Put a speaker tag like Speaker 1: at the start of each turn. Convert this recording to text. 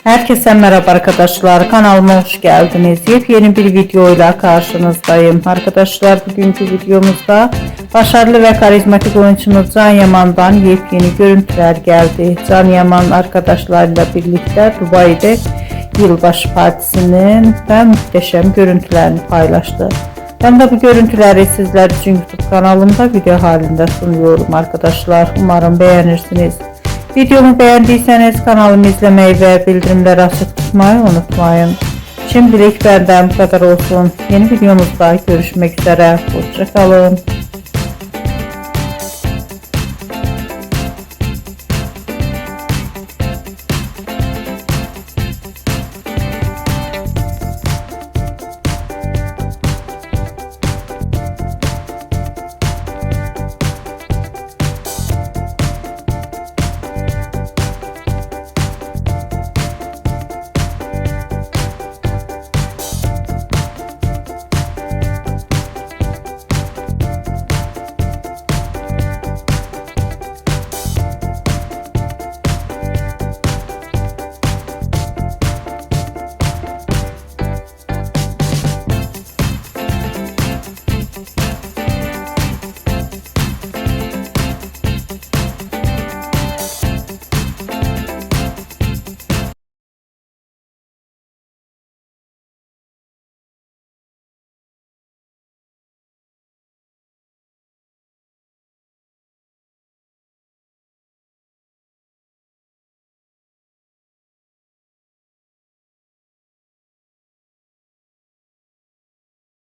Speaker 1: Herkese merhaba arkadaşlar, kanalıma hoş geldiniz. Yepyeni bir videoyla karşınızdayım. Arkadaşlar, bugünkü videomuzda başarılı ve karizmatik oyuncumuz Can Yaman'dan yepyeni görüntüler geldi. Can Yaman arkadaşlarıyla birlikte Dubai'de yılbaşı partisinin muhteşem görüntülerini paylaştı. Ben de bu görüntüleri sizler için YouTube kanalımda video halinde sunuyorum arkadaşlar. Umarım beğenirsiniz. Videomu beğendiyseniz kanalımı izlemeyi ve bildirimleri açık tutmayı unutmayın. Şimdilik benden bu kadar olsun. Yeni videomuzda görüşmek üzere. Hoşça kalın.